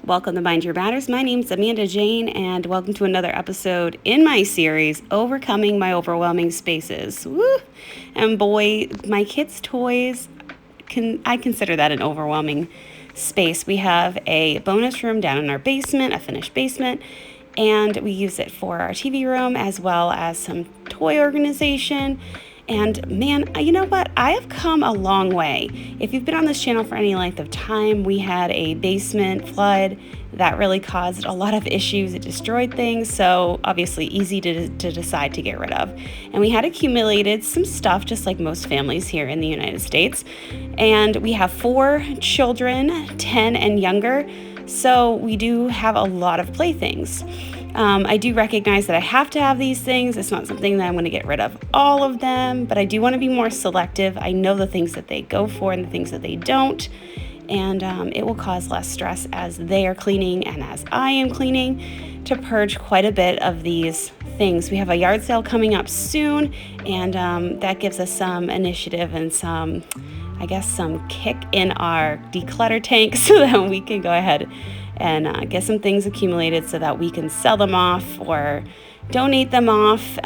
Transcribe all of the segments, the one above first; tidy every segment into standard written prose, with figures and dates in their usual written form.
Welcome to Mind Your Matters. My name's Amanda Jane, and welcome to another episode in my series, Overcoming My Overwhelming Spaces. Woo! And boy, my kids' toys, I consider that an overwhelming space. We have a bonus room down in our basement, a finished basement, and we use it for our TV room as well as some toy organization. And man, you know what? I have come a long way. If you've been on this channel for any length of time, we had a basement flood that really caused a lot of issues. It destroyed things, so obviously easy to decide to get rid of. And we had accumulated some stuff, just like most families here in the United States. And we have 4 children, 10 and younger, so we do have a lot of playthings. I do recognize that I have to have these things. It's not something that I'm going to get rid of all of them, but I do want to be more selective. I know the things that they go for and the things that they don't, and it will cause less stress as they are cleaning and as I am cleaning to purge quite a bit of these things. We have a yard sale coming up soon, and that gives us some initiative and some kick in our declutter tank so that we can go ahead and get some things accumulated so that we can sell them off or donate them off.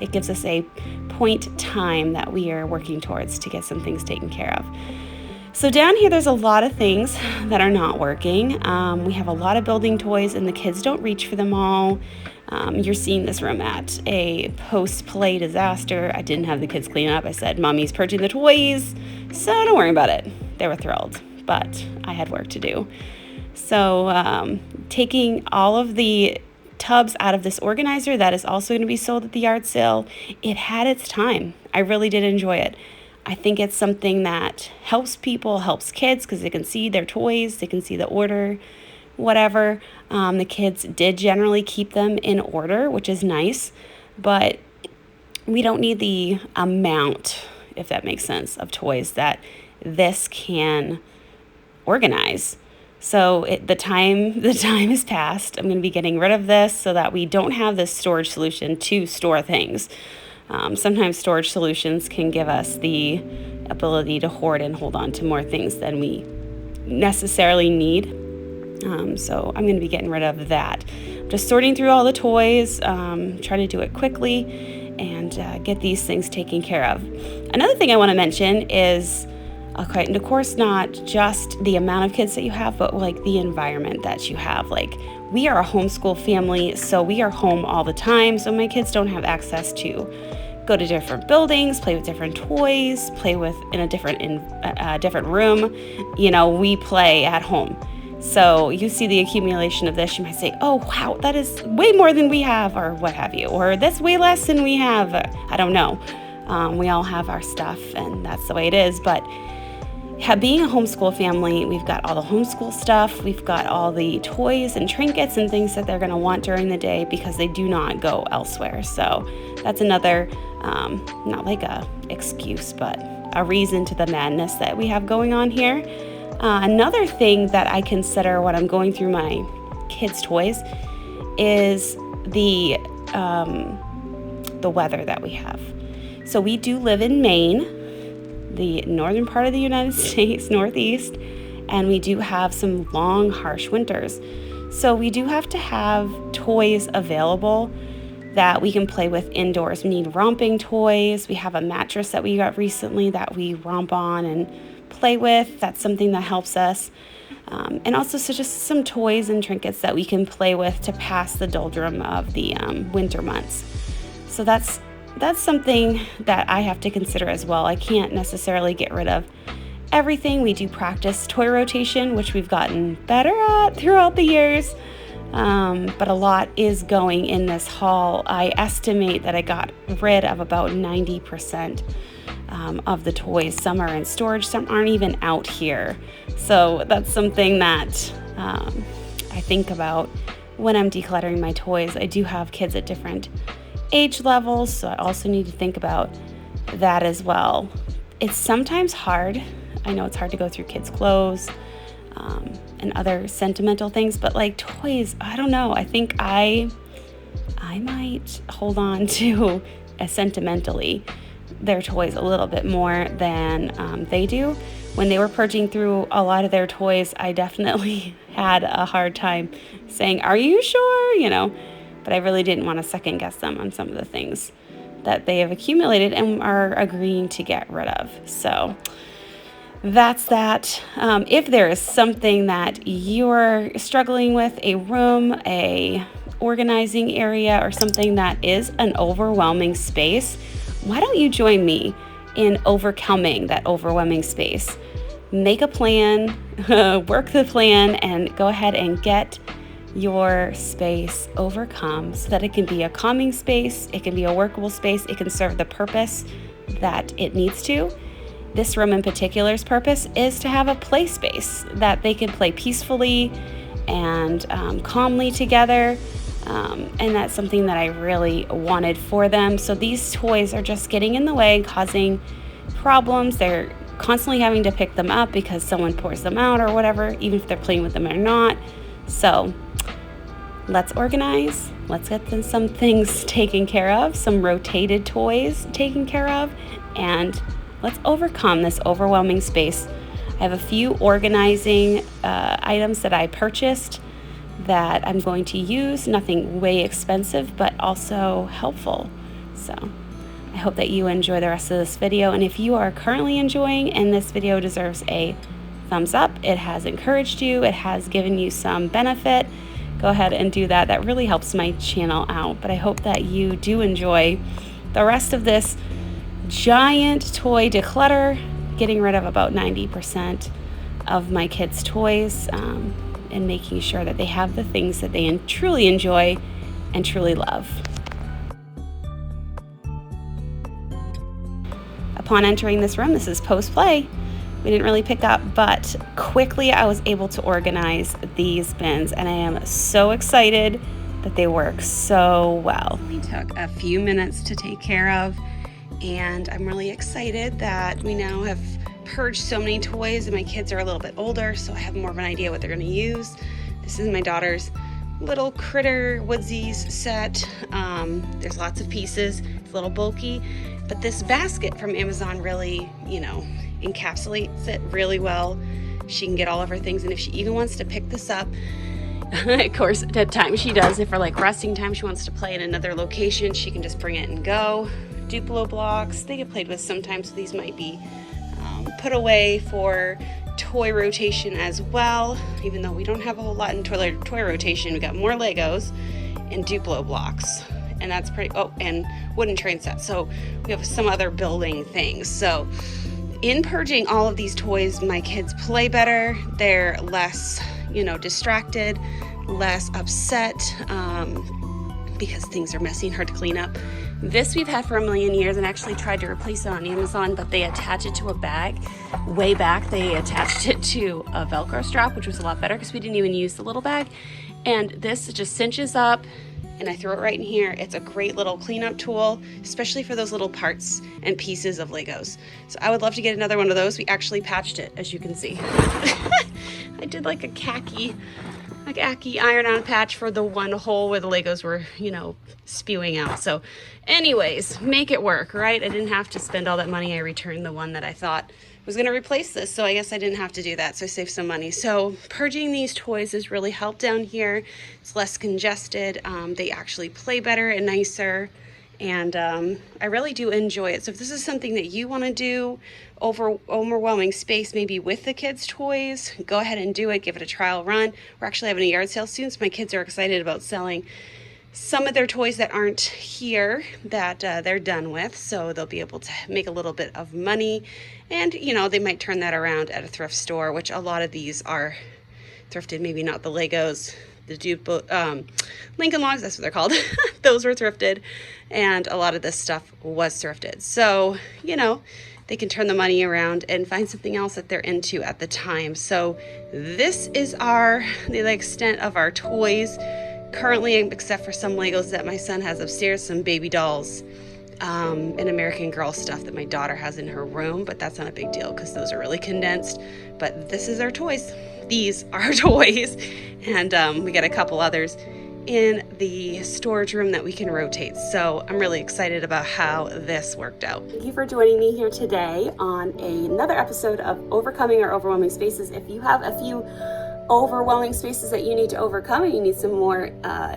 It gives us a point time that we are working towards to get some things taken care of. So down here, there's a lot of things that are not working. We have a lot of building toys and the kids don't reach for them all. You're seeing this room at a post-play disaster. I didn't have the kids clean up. I said, Mommy's purging the toys, so don't worry about it. They were thrilled, but I had work to do. So taking all of the tubs out of this organizer that is also going to be sold at the yard sale, it had its time. I really did enjoy it. I think it's something that helps people, helps kids, because they can see their toys, they can see the order, whatever. The kids did generally keep them in order, which is nice, but we don't need the amount, if that makes sense, of toys that this can organize. So the time has passed. I'm going to be getting rid of this so that we don't have this storage solution to store things. Sometimes storage solutions can give us the ability to hoard and hold on to more things than we necessarily need. So I'm going to be getting rid of that. Just sorting through all the toys, trying to do it quickly and get these things taken care of. Another thing I want to mention is, okay, and of course not just the amount of kids that you have, but like the environment that you have. Like, we are a homeschool family, so we are home all the time. So my kids don't have access to go to different buildings, play with different toys, play with in a different room. You know, we play at home. So you see the accumulation of this, you might say, oh, wow, that is way more than we have, or what have you, or that's way less than we have. I don't know. We all have our stuff, and that's the way it is. But being a homeschool family, we've got all the homeschool stuff. We've got all the toys and trinkets and things that they're going to want during the day because they do not go elsewhere. So that's another, not like a excuse, but a reason to the madness that we have going on here. Another thing that I consider when I'm going through my kids' toys is the weather that we have. So we do live in Maine, the northern part of the United States, northeast, and we do have some long, harsh winters. So we do have to have toys available that we can play with indoors. We need romping toys. We have a mattress that we got recently that we romp on and play with. That's something that helps us. And also so just some toys and trinkets that we can play with to pass the doldrum of the winter months. So that's something that I have to consider as well. I can't necessarily get rid of everything. We do practice toy rotation, which we've gotten better at throughout the years. But a lot is going in this haul. I estimate that I got rid of about 90% of the toys. Some are in storage, some aren't even out here. So that's something that I think about when I'm decluttering my toys. I do have kids at different age levels, so I also need to think about that as well. It's sometimes hard. I know it's hard to go through kids' clothes and other sentimental things, but like toys, I don't know. I think I might hold on to sentimentally their toys a little bit more than they do. when they were purging through a lot of their toys, I definitely had a hard time saying, "Are you sure?" But I really didn't want to second guess them on some of the things that they have accumulated and are agreeing to get rid of. So that's that. If there is something that you're struggling with, a room, a organizing area, or something that is an overwhelming space, why don't you join me in overcoming that overwhelming space? Make a plan, work the plan, and go ahead and get your space overcome so that it can be a calming space, it can be a workable space, it can serve the purpose that it needs to. This room in particular's purpose is to have a play space that they can play peacefully and calmly together. And that's something that I really wanted for them. So these toys are just getting in the way and causing problems. They're constantly having to pick them up because someone pours them out or whatever, even if they're playing with them or not. So let's organize. Let's get some things taken care of, some rotated toys taken care of, and let's overcome this overwhelming space. I have a few organizing items that I purchased that I'm going to use. Nothing way expensive, but also helpful. So I hope that you enjoy the rest of this video. And if you are currently enjoying, and this video deserves a thumbs up, it has encouraged you, it has given you some benefit, go ahead and do that. That really helps my channel out. But I hope that you do enjoy the rest of this giant toy declutter, getting rid of about 90% of my kids' toys, and making sure that they have the things that they truly enjoy and truly love. Upon entering this room, this is post-play. We didn't really pick up, but quickly I was able to organize these bins, and I am so excited that they work so well. We took a few minutes to take care of, and I'm really excited that we now have purged so many toys, and my kids are a little bit older, so I have more of an idea what they're going to use. This is my daughter's little critter woodsies set. There's lots of pieces. It's a little bulky, but this basket from Amazon really, encapsulates it really well. She can get all of her things, and if she even wants to pick this up, of course, at times she does. If for like resting time, she wants to play in another location, she can just bring it and go. Duplo blocks, they get played with sometimes, so these might be put away for toy rotation as well. Even though we don't have a whole lot in toy rotation, we got more Legos and Duplo blocks, and that's pretty, and wooden train sets. So we have some other building things. So in purging all of these toys, my kids play better. They're less, distracted, less upset, because things are messy and hard to clean up. This we've had for a million years, and actually tried to replace it on Amazon, but they attach it to a bag. Way back, they attached it to a Velcro strap, which was a lot better because we didn't even use the little bag. And this just cinches up, and I throw it right in here. It's a great little cleanup tool, especially for those little parts and pieces of Legos. So I would love to get another one of those. We actually patched it, as you can see. I did like a khaki iron-on patch for the one hole where the Legos were, spewing out. So anyways, make it work, right? I didn't have to spend all that money. I returned the one that I thought was going to replace this, so I guess I didn't have to do that, so I saved some money. So purging these toys has really helped down here. It's less congested. They actually play better and nicer, and I really do enjoy it. So if this is something that you want to do, overwhelming space maybe with the kids' toys, go ahead and do it. Give it a trial run. We're actually having a yard sale soon, so my kids are excited about selling some of their toys that aren't here that they're done with, so they'll be able to make a little bit of money, and they might turn that around at a thrift store, which a lot of these are thrifted. Maybe not the Legos, the Lincoln Logs, that's what they're called. Those were thrifted, and a lot of this stuff was thrifted, so they can turn the money around and find something else that they're into at the time. So this is the extent of our toys currently, except for some Legos that my son has upstairs, some baby dolls, and American Girl stuff that my daughter has in her room, but that's not a big deal because those are really condensed. But this is our toys. These are our toys, and we got a couple others in the storage room that we can rotate. So I'm really excited about how this worked out. Thank you for joining me here today on another episode of Overcoming Our Overwhelming Spaces. If you have a few overwhelming spaces that you need to overcome and you need some more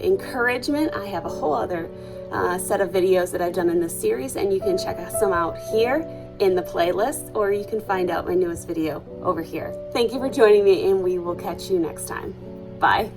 encouragement, I have a whole other set of videos that I've done in this series, and you can check some out here in the playlist, or you can find out my newest video over here. Thank you for joining me, and we will catch you next time. Bye.